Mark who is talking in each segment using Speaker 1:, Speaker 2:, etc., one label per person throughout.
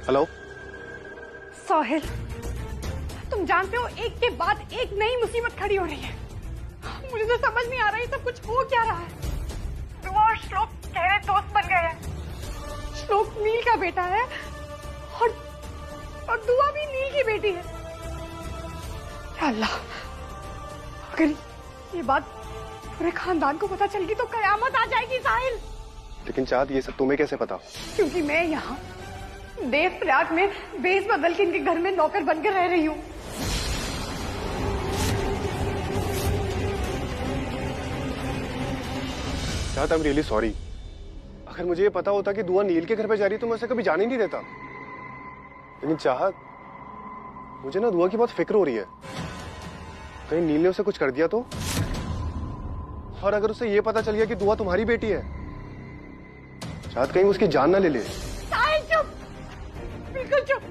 Speaker 1: Hello
Speaker 2: साहिल, तुम जानते हो एक के बाद एक नई मुसीबत खड़ी हो रही है। मुझे तो समझ नहीं आ रहा है सब कुछ हो क्या रहा है। दुआ और श्लोक गहरे दोस्त बन गए हैं। श्लोक नील का बेटा है और दुआ भी नील की बेटी है। या अल्लाह, अगर ये बात पूरे खानदान को पता चल गई तो कयामत आ जाएगी साहिल।
Speaker 1: लेकिन चाँद, ये सब तुम्हें कैसे पता?
Speaker 2: क्योंकि मैं यहाँ देवप्रयाग में वेश बदल के इनके घर में नौकर बनकर रह रही हूँ।
Speaker 1: चाँद, आई एम रियली सॉरी। अगर मुझे ये पता होता कि दुआ नील के घर पे जा रही है तो मैं उसे कभी जाने नहीं देता। लेकिन चाहत, मुझे ना दुआ की बहुत फिक्र हो रही है। कहीं नील ने उसे कुछ कर दिया तो? और अगर उसे ये पता चल गया कि दुआ तुम्हारी बेटी है, चाहत कहीं उसकी जान ना ले ले।
Speaker 2: साहिल चुप, बिल्कुल चुप।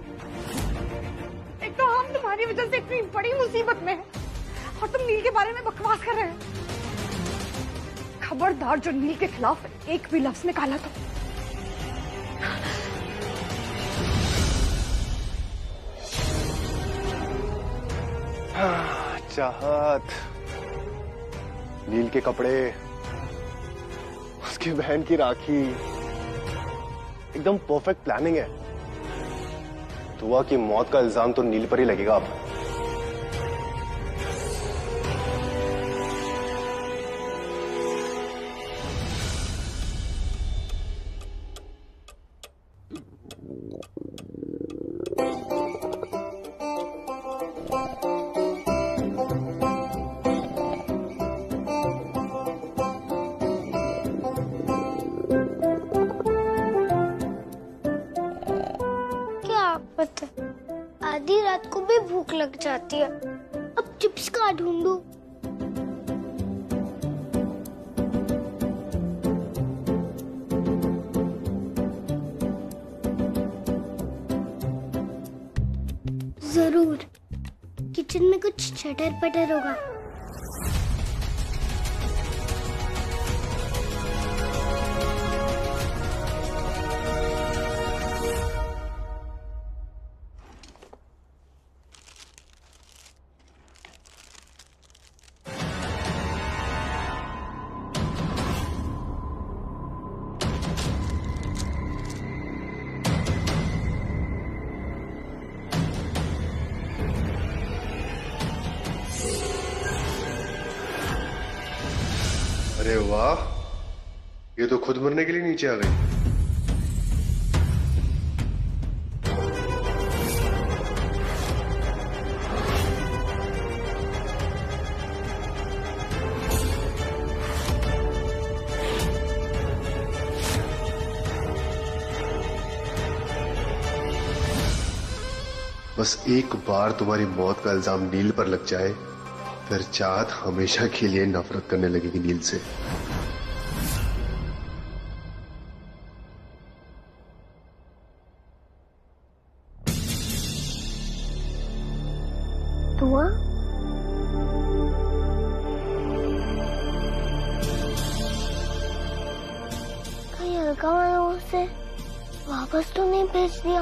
Speaker 2: एक तो हम तुम्हारी वजह से इतनी बड़ी मुसीबत में हैं और तुम नील के बारे में बकवास कर रहे हो। खबरदार जो नील के खिलाफ एक भी लफ्ज निकाला तो।
Speaker 1: चाहत, नील के कपड़े, उसकी बहन की राखी, एकदम परफेक्ट प्लानिंग है। दुआ की मौत का इल्जाम तो नील पर ही लगेगा अब।
Speaker 3: आधी रात को भी भूख लग जाती है। अब चिप्स कहाँ ढूंढूं? जरूर किचन में कुछ चटर पटर होगा।
Speaker 1: अरे वाह, ये तो खुद मरने के लिए नीचे आ गई। बस एक बार तुम्हारी मौत का इल्जाम नील पर लग जाए, फिर चाहत हमेशा के लिए नफरत करने लगेगी नील से।
Speaker 3: दुआ? कहीं हल्का वाला उसे वापस तो नहीं भेज दिया?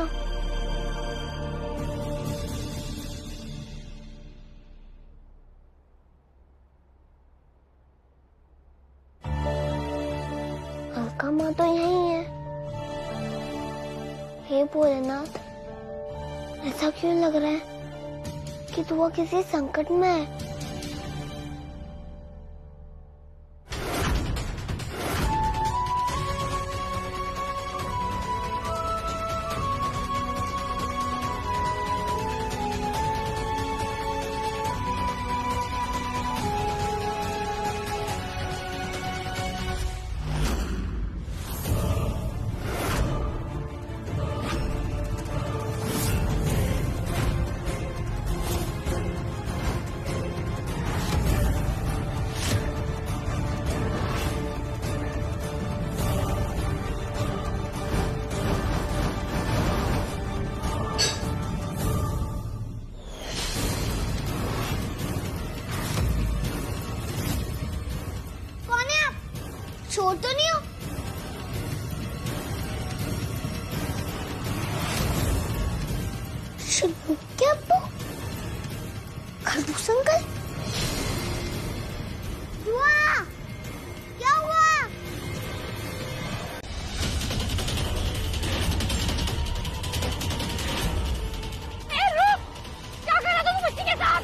Speaker 3: हल्का माँ तो यही है। हे भोलेनाथ, ऐसा क्यों लग रहा है कि दुआ किसी संकट में है? चोर तो नहीं हो? क्या अब्बू? खरगोश अंकल? दुआ, क्या हुआ?
Speaker 2: रुक! क्या कर रहा था तू मिट्टी के साथ?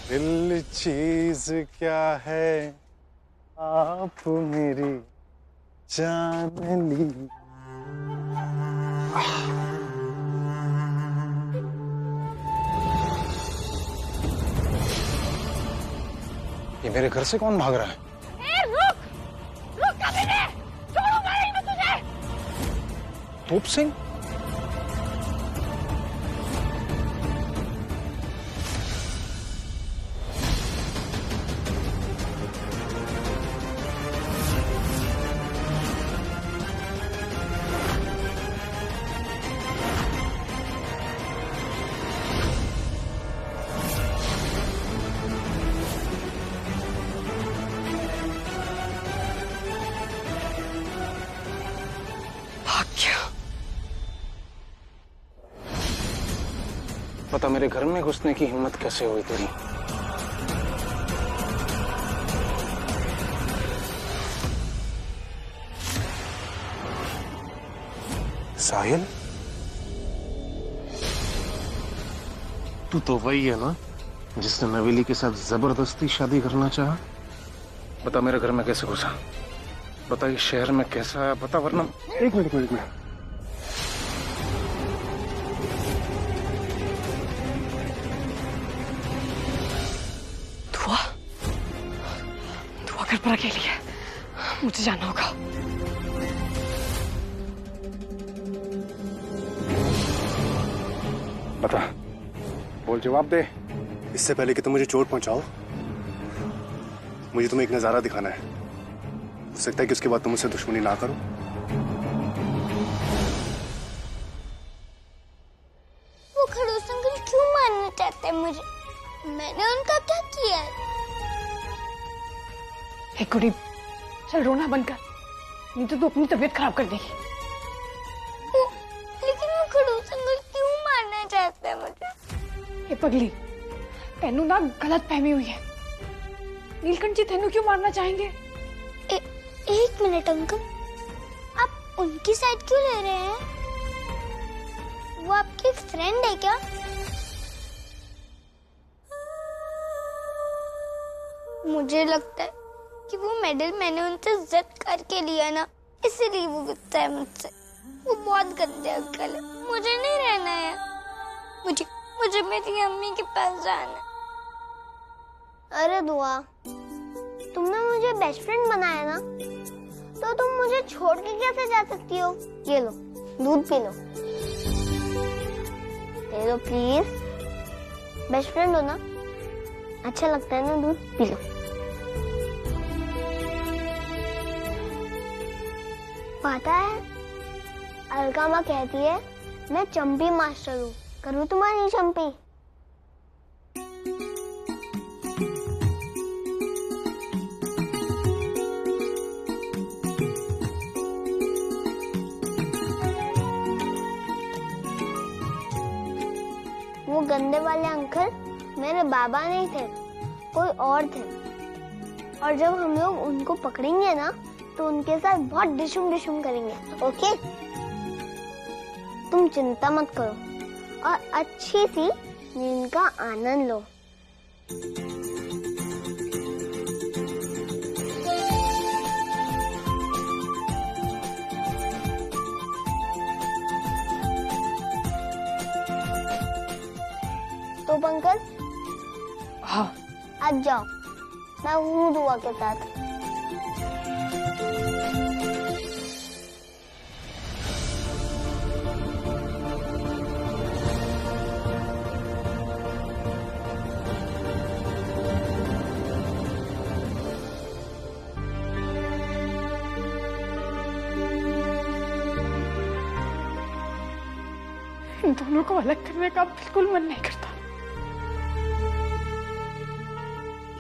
Speaker 1: दिल चीज क्या है आप मेरी जान ली।
Speaker 4: ये मेरे घर से कौन भाग रहा है?
Speaker 2: रुक! रुक कभी नहीं! छोड़ूंगा नहीं मैं तुझे!
Speaker 4: धूप सिंह? पता मेरे घर में घुसने की हिम्मत कैसे हुई तेरी? साहिल, तू तो वही है ना जिसने नवेली के साथ जबरदस्ती शादी करना चाहा? बता मेरे घर में कैसे घुसा? बता ये शहर में कैसा आया? बता वरना।
Speaker 1: एक मिनट।
Speaker 2: दुआ घर पर अकेली है, मुझे जाना होगा।
Speaker 4: बता, बोल, जवाब दे।
Speaker 1: इससे पहले कि तुम मुझे चोट पहुंचाओ, मुझे तुम्हें एक नजारा दिखाना है। हो सकता है कि उसके बाद तुम मुझसे दुश्मनी ना करो।
Speaker 3: वो खड़ूस अंकल क्यों मारना चाहते हैं मुझे? मैंने उनका क्या किया है?
Speaker 2: एक कुड़ी, चल रोना बंद कर, नहीं तो तू अपनी तबीयत खराब कर देगी।
Speaker 3: लेकिन वो खड़ूस अंकल क्यों मारना चाहते हैं मुझे?
Speaker 2: ये पगली, तेनू ना गलत फहमी हुई है। नीलकंठ जी तेनू क्यों मारना चाहेंगे?
Speaker 3: एक मिनट अंकल, आप उनकी साइड क्यों ले रहे हैं? वो आपकी फ्रेंड है क्या? मुझे लगता है कि वो मेडल मैंने उनसे जिद करके लिया ना, इसीलिए वो गुस्सा है मुझसे। वो बहुत गंदे अंकल है, मुझे नहीं रहना है। मुझे मेरी अम्मी के पास जाना है। अरे दुआ, तुमने मुझे बेस्ट फ्रेंड बनाया ना, तो तुम मुझे छोड़ के कैसे जा सकती हो? ये लो, दूध पी लो। दे दो प्लीज, बेस्ट फ्रेंड हो ना, अच्छा लगता है ना दूध, पी लो। पता है, अलका माँ कहती है मैं चंपी मास्टर हूँ, करूँ तुम्हारी चंपी? वो गंदे वाले अंकल मेरे बाबा नहीं थे, कोई और थे। और जब हम लोग उनको पकड़ेंगे ना, तो उनके साथ बहुत डिशुम करेंगे। ओके? तुम चिंता मत करो और अच्छी सी नींद का आनंद लो। तो पंकज,
Speaker 2: हाँ,
Speaker 3: आज जाओ, मैं हूँ दुआ के साथ।
Speaker 2: इन दोनों को अलग करने का बिल्कुल मन नहीं करता,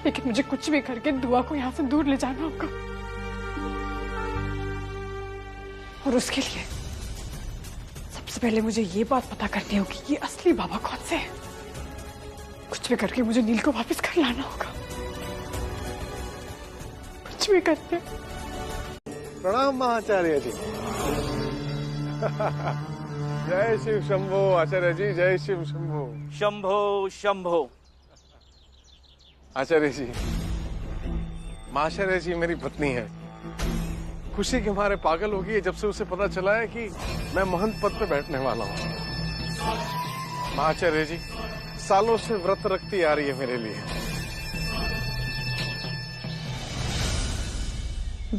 Speaker 2: लेकिन मुझे कुछ भी करके दुआ को यहाँ से दूर ले जाना होगा। और उसके लिए सबसे पहले मुझे ये बात पता करनी होगी कि असली बाबा कौन से हैं। कुछ भी करके मुझे नील को वापस कर लाना होगा, कुछ भी करके।
Speaker 1: प्रणाम महाचार्य जी। जय शिव शंभो आचार्य जी, जय शिव शंभो।
Speaker 5: शंभो शंभो।
Speaker 1: आचार्य जी, महाचार्य जी मेरी पत्नी है, खुशी के मारे पागल हो गई है जब से उसे पता चला है कि मैं महंत पद पे बैठने वाला हूँ। महाचार्य जी सालों से व्रत रखती आ रही है मेरे लिए।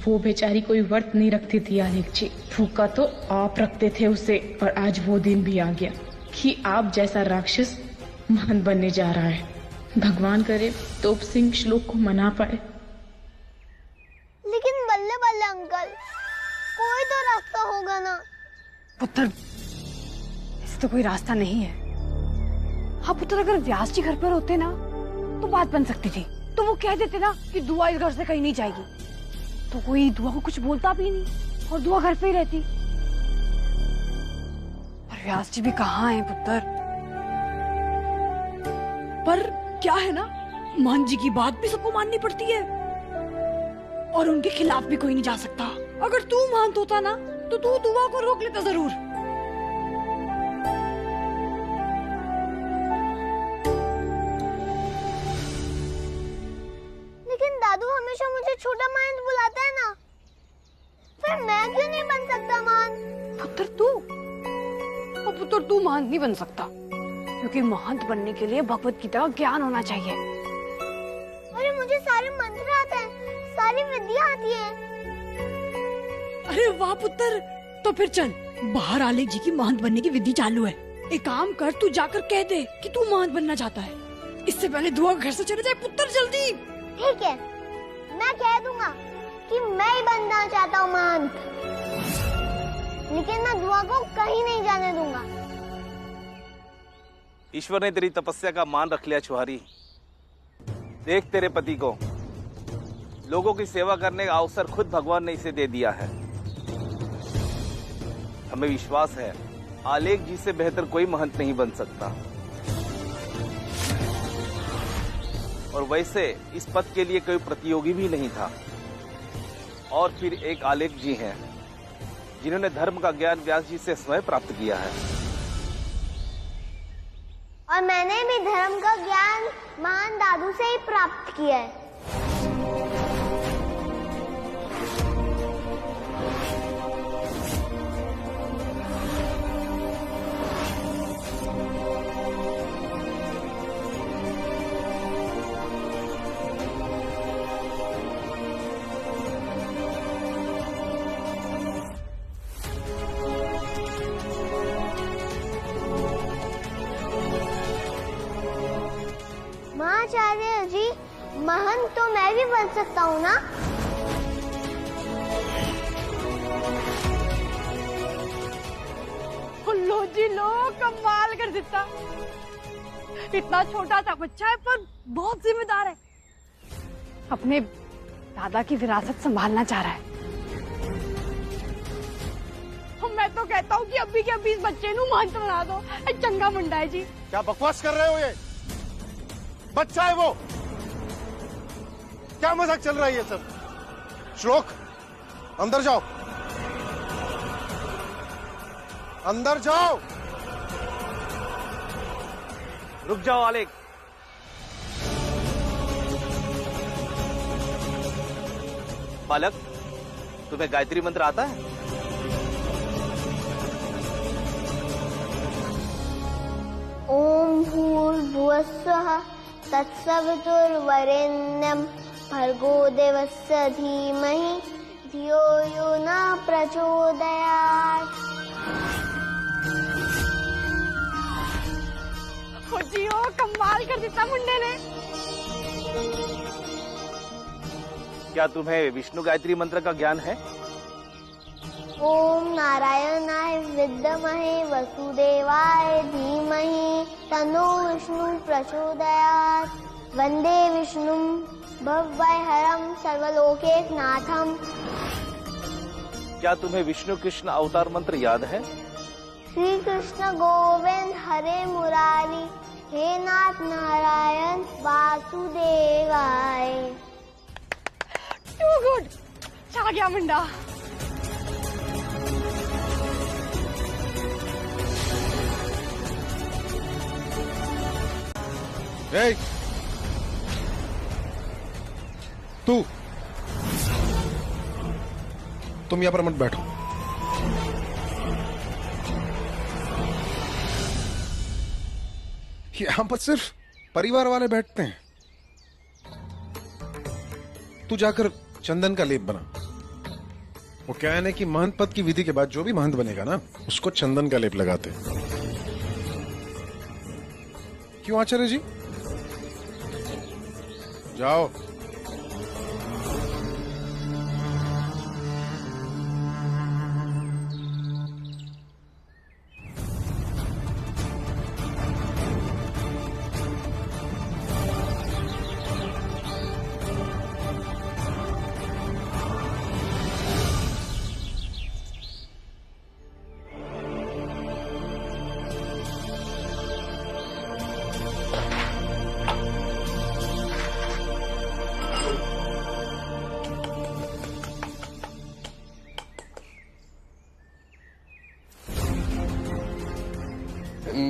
Speaker 6: वो बेचारी कोई व्रत नहीं रखती थी आलेख जी, भूखा तो आप रखते थे उसे। और आज वो दिन भी आ गया कि आप जैसा राक्षस महान बनने जा रहा है। भगवान करे तोप सिंह श्लोक को मना पाए।
Speaker 3: लेकिन बल्ले बल्ले अंकल, कोई तो रास्ता होगा ना।
Speaker 2: पुत्र, ऐसे तो कोई रास्ता नहीं है। हाँ पुत्र, अगर व्यास जी घर पर होते ना तो बात बन सकती थी। तो वो कह देते ना कि दुआ इस घर से कहीं नहीं जाएगी, तो कोई दुआ को कुछ बोलता भी नहीं और दुआ घर पे ही रहती। पर व्यास जी भी कहाँ हैं पुत्र? पर क्या है ना, मान जी की बात भी सबको माननी पड़ती है और उनके खिलाफ भी कोई नहीं जा सकता। अगर तू महंत होता ना तो तू दुआ को रोक लेता जरूर।
Speaker 3: लेकिन दादू हमेशा मुझे छोटा महंत बुलाता है ना, फिर मैं क्यों नहीं बन सकता महंत?
Speaker 2: पुत्र तू महंत नहीं बन सकता, क्योंकि महंत बनने के लिए भगवत गीता का ज्ञान होना चाहिए।
Speaker 3: अरे मुझे सारे मंत्र आते हैं, सारी विद्या आती है।
Speaker 2: अरे वाह पुत्र, तो फिर चल, बाहर आलेख जी की महंत बनने की विधि चालू है। एक काम कर, तू जाकर कह दे कि तू महंत बनना चाहता है। इससे पहले दुआ घर से चले जाए पुत्र, जल्दी।
Speaker 3: ठीक है, मैं कह दूंगा कि मैं ही बनना चाहता हूँ महंत, लेकिन मैं दुआ को कहीं नहीं जाने दूंगा।
Speaker 5: ईश्वर ने तेरी तपस्या का मान रख लिया छुहारी। देख तेरे पति को, लोगों की सेवा करने का अवसर खुद भगवान ने इसे दे दिया है। हमें विश्वास है आलेख जी से बेहतर कोई महंत नहीं बन सकता। और वैसे इस पद के लिए कोई प्रतियोगी भी नहीं था। और फिर एक आलेख जी हैं जिन्होंने धर्म का ज्ञान व्यास जी से स्वयं प्राप्त किया है।
Speaker 3: और मैंने भी धर्म का ज्ञान महान दादू से ही प्राप्त किया है। महाचार्य जी, महंत तो मैं भी बन सकता हूँ ना?
Speaker 2: लो जी लो, कमाल कर देता। इतना छोटा सा बच्चा है पर बहुत जिम्मेदार है। अपने दादा की विरासत संभालना चाह रहा है। मैं तो कहता हूँ कि अभी के अभी इस बच्चे नू महंत बना दो। चंगा मुंडा है जी।
Speaker 1: क्या बकवास कर रहे हो? ये बच्चा है वो, क्या मजाक चल रहा है ये सब? श्लोक, अंदर जाओ, अंदर जाओ।
Speaker 5: रुक जाओ आलेख। बालक, तुम्हें गायत्री मंत्र आता है?
Speaker 3: ओम भूर्भुवस्सुः तत्सवितुर्वरेण्यं भर्गो देवस्य धीमहि धियो यो न प्रचोदयात्।
Speaker 2: जी ओ, कमाल कर देता मुंडे ने।
Speaker 5: क्या तुम्हें विष्णु गायत्री मंत्र का ज्ञान है?
Speaker 3: ओम नारायणाय विद्महे वसुदेवाय धीमहि तन्नो विष्णु प्रचोदयात्। वंदे विष्णुं भवभयहरं सर्वलोकैकनाथम्।
Speaker 5: क्या तुम्हें विष्णु कृष्ण अवतार मंत्र याद है?
Speaker 3: श्री कृष्ण गोविंद हरे मुरारी, हे नाथ नारायण वासुदेवाय।
Speaker 2: टू गुड, छा गया मुंडा।
Speaker 4: ए, तुम यहां पर मत बैठो। यहां पर सिर्फ परिवार वाले बैठते हैं। तू जाकर चंदन का लेप बना। वो क्या है ना कि महंत पद की विधि के बाद जो भी महंत बनेगा ना, उसको चंदन का लेप लगाते हैं। क्यों आचार्य जी? जाओ।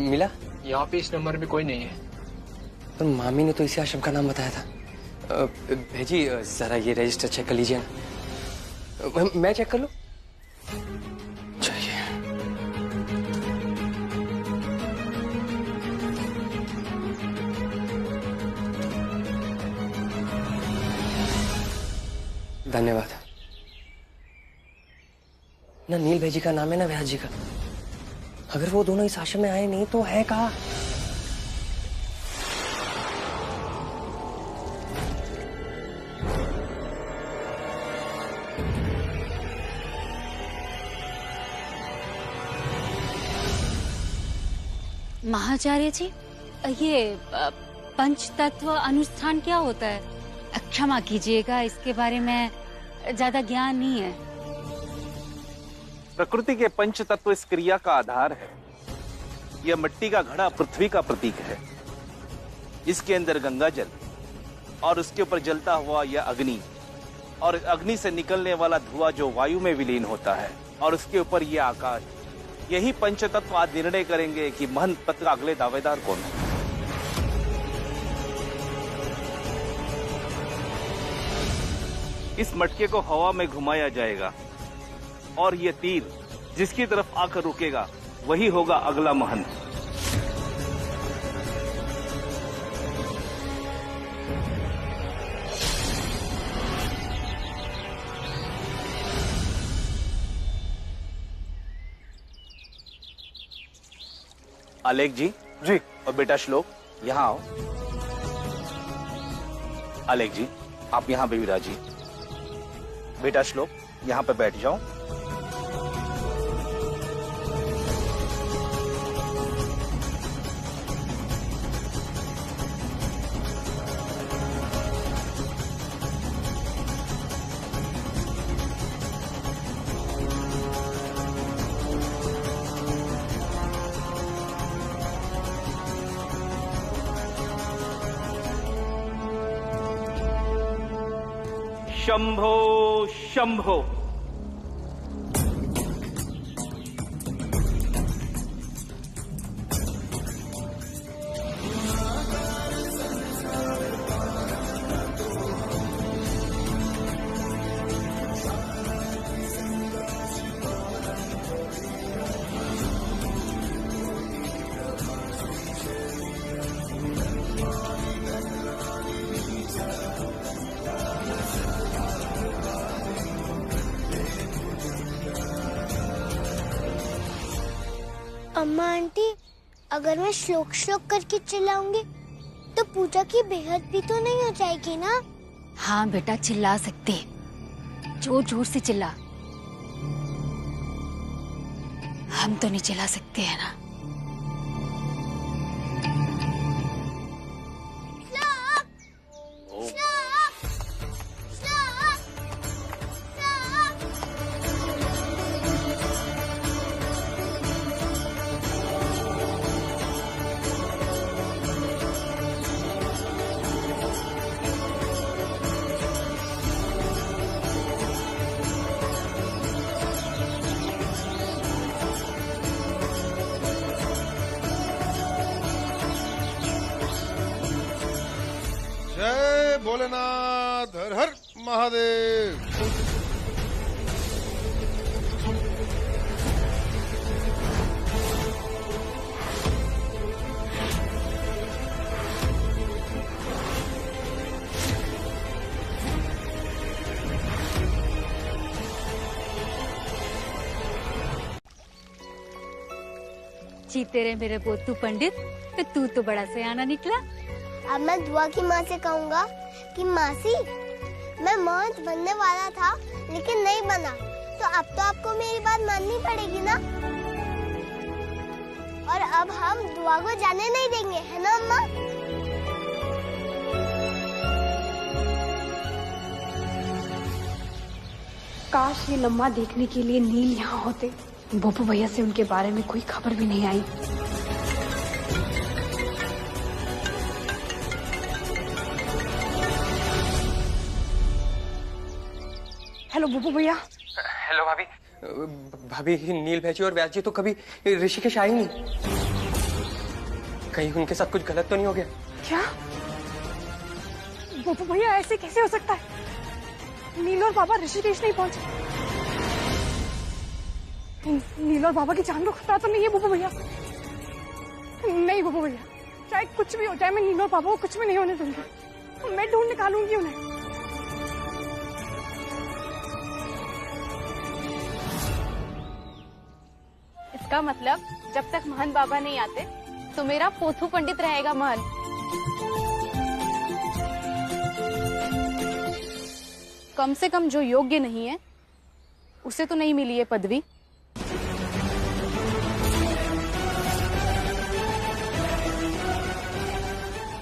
Speaker 7: मिला?
Speaker 8: यहाँ पे इस नंबर में कोई नहीं है।
Speaker 7: पर मामी ने तो इसी आश्रम का नाम बताया था। भेजी जरा ये रजिस्टर चेक कर लीजिए ना। मैं चेक कर लूं? चलिए। धन्यवाद। ना नील भेजी का नाम है ना व्यास जी का। अगर वो दोनों इस आश्रम में आए नहीं तो है कहाँ?
Speaker 9: महाचार्य जी, ये पंच तत्व अनुष्ठान क्या होता है? क्षमा कीजिएगा, इसके बारे में ज्यादा ज्ञान नहीं है।
Speaker 5: प्रकृति के पंच तत्व इस क्रिया का आधार है। यह मिट्टी का घड़ा पृथ्वी का प्रतीक है। इसके अंदर गंगा जल और उसके ऊपर जलता हुआ यह अग्नि, और अग्नि से निकलने वाला धुआं जो वायु में विलीन होता है, और उसके ऊपर यह आकाश। यही पंच तत्व आज निर्णय करेंगे कि महंत पद का अगले दावेदार कौन है। इस मटके को हवा में घुमाया जाएगा और यह तीर जिसकी तरफ आकर रुकेगा वही होगा अगला महंत। आलेख जी।
Speaker 1: जी।
Speaker 5: और बेटा श्लोक, यहाँ आओ। आलेख जी, आप यहाँ पे विराजिए। बेटा श्लोक, यहाँ पे बैठ जाओ। शंभो शंभो।
Speaker 3: अम्मा आंटी, अगर मैं श्लोक श्लोक करके चिल्लाऊंगी तो पूजा की बेहद भी तो नहीं हो जाएगी ना?
Speaker 9: हाँ बेटा, चिल्ला सकते, जोर जोर से चिल्ला। हम तो नहीं चिल्ला सकते हैं ना।
Speaker 10: भोलेनाथ, हर हर महादेव।
Speaker 9: जीते रहे मेरे बोतू पंडित, तो तू तो बड़ा सयाना निकला।
Speaker 3: अब मैं दुआ की माँ से कहूँगा कि मासी, मैं महंत बनने वाला था लेकिन नहीं बना, तो अब तो आपको मेरी बात माननी पड़ेगी ना। और अब हम दुआ को जाने नहीं देंगे, है ना अम्मा?
Speaker 2: काश ये लम्हा देखने के लिए नील यहाँ होते। बब्बू भैया से उनके बारे में कोई खबर भी नहीं आई। हेलो बब्बू भैया।
Speaker 7: हेलो भाभी। भाभी, नील भैजी और व्यास जी तो कभी ऋषिकेश आई नहीं। कहीं उनके साथ कुछ गलत तो नहीं हो गया?
Speaker 2: क्या बब्बू भैया, ऐसे कैसे हो सकता है? नील और बाबा ऋषिकेश नहीं पहुंचे। नील और बाबा की जान को खतरा तो नहीं है बब्बू भैया? नहीं बब्बू भैया, चाहे कुछ भी हो जाए, मैं नील और बाबा को कुछ भी नहीं होने दूंगी। मैं ढूंढ निकालूंगी उन्हें।
Speaker 11: इसका मतलब जब तक महंत बाबा नहीं आते तो मेरा पोथू पंडित रहेगा महंत। कम से कम जो योग्य नहीं है उसे तो नहीं मिली है पदवी।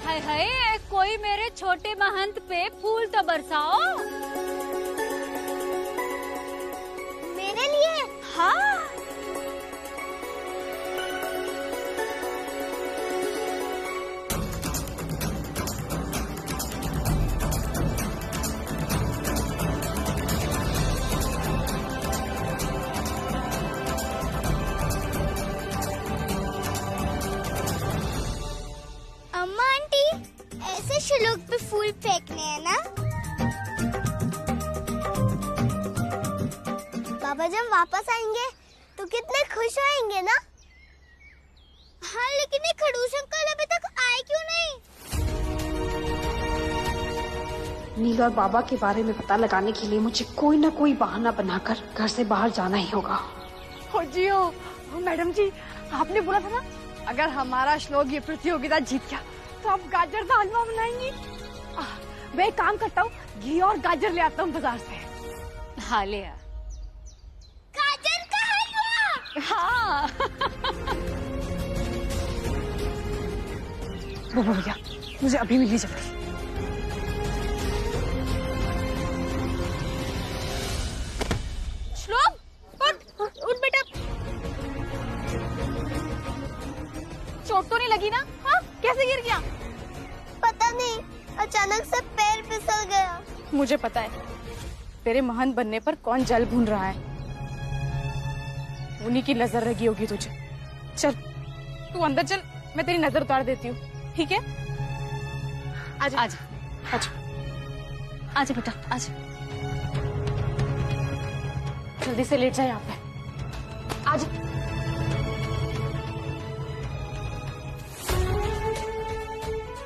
Speaker 9: हाय हाय, कोई मेरे छोटे महंत पे फूल तो बरसाओ।
Speaker 3: मेरे लिए?
Speaker 9: हाँ।
Speaker 3: अम्मा आंटी, ऐसे श्लोक पे फूल फेंकने हैं ना? बाबा जब वापस आएंगे तो कितने खुश होंगे ना? हाँ, लेकिन ये खड़ूस अंकल अभी तक आए क्यों नहीं?
Speaker 2: नील और बाबा के बारे में पता लगाने के लिए मुझे कोई ना कोई बहाना बनाकर घर से बाहर जाना ही होगा।
Speaker 12: हो जी हो मैडम जी, आपने बोला था ना अगर हमारा श्लोक ये प्रतियोगिता जीत गया तो आप गाजर का हलवा बनाएंगी। मैं एक काम करता हूँ, घी और गाजर ले आता हूँ बाजार से।
Speaker 9: हाँ ले आ।
Speaker 3: गाजर का हलवा?
Speaker 9: हाँ।
Speaker 12: वो भैया, मुझे अभी मिली जल्दी।
Speaker 11: श्लोक, उठ बेटा। चोट तो नहीं लगी ना? हाँ, कैसे गिर गया?
Speaker 3: पता नहीं, अचानक से पैर फिसल गया।
Speaker 11: मुझे पता है तेरे महंत बनने पर कौन जल भून रहा है। उन्हीं की नजर लगी होगी तुझे। चल तू अंदर चल, मैं तेरी नजर उतार देती हूँ, ठीक है? आजा आजा आजा आजा बेटा आजा। जल्दी से लेट जा यहाँ पे। आजा।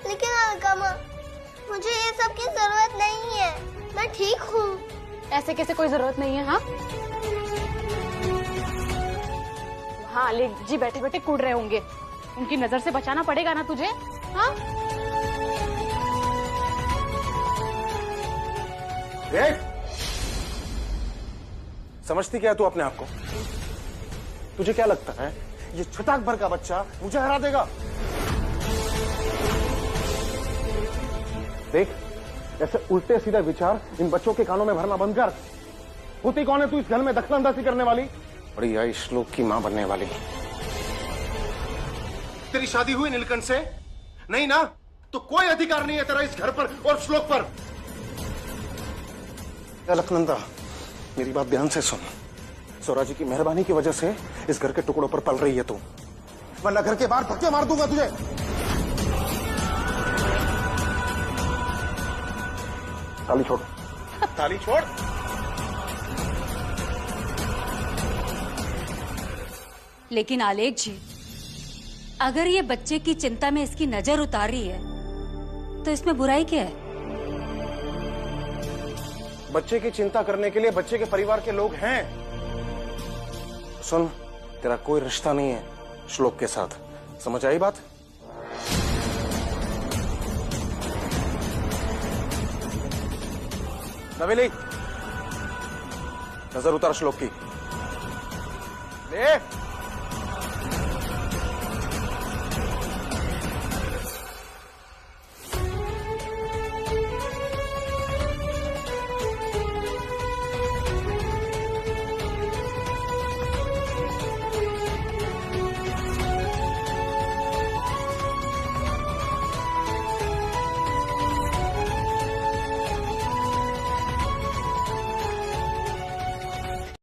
Speaker 3: लेकिन अलकामा, मुझे ये सब की जरूरत नहीं है, मैं ठीक हूँ।
Speaker 11: ऐसे कैसे कोई जरूरत नहीं है? हाँ हाँ, अलीक जी बैठे बैठे कूद रहे होंगे, उनकी नजर से बचाना पड़ेगा ना तुझे। हाँ
Speaker 4: समझती क्या है तू अपने आप को? तुझे क्या लगता है ये छटाक भर का बच्चा मुझे हरा देगा? देख, ऐसे उल्टे सीधे विचार इन बच्चों के कानों में भरना बंद कर। होती कौन है तू इस घर में दखलंदाजी करने वाली? बड़ी आई श्लोक की मां बनने वाली। तेरी शादी हुई नीलकंठ से? नहीं ना? तो कोई अधिकार नहीं है तेरा इस घर पर और श्लोक पर। अलकनंदा, मेरी बात ध्यान से सुन। स्वराजी की मेहरबानी की वजह से इस घर के टुकड़ों पर पल रही है तू, वरना घर के बाहर धक्के मार दूंगा तुझे। ताली छोड़। ताली छोड़।
Speaker 9: लेकिन आलेख जी, अगर ये बच्चे की चिंता में इसकी नजर उतार रही है तो इसमें बुराई क्या है?
Speaker 4: बच्चे की चिंता करने के लिए बच्चे के परिवार के लोग हैं। सुन, तेरा कोई रिश्ता नहीं है श्लोक के साथ, समझ आई बात? नवेली, नजर उतार श्लोक की। ले।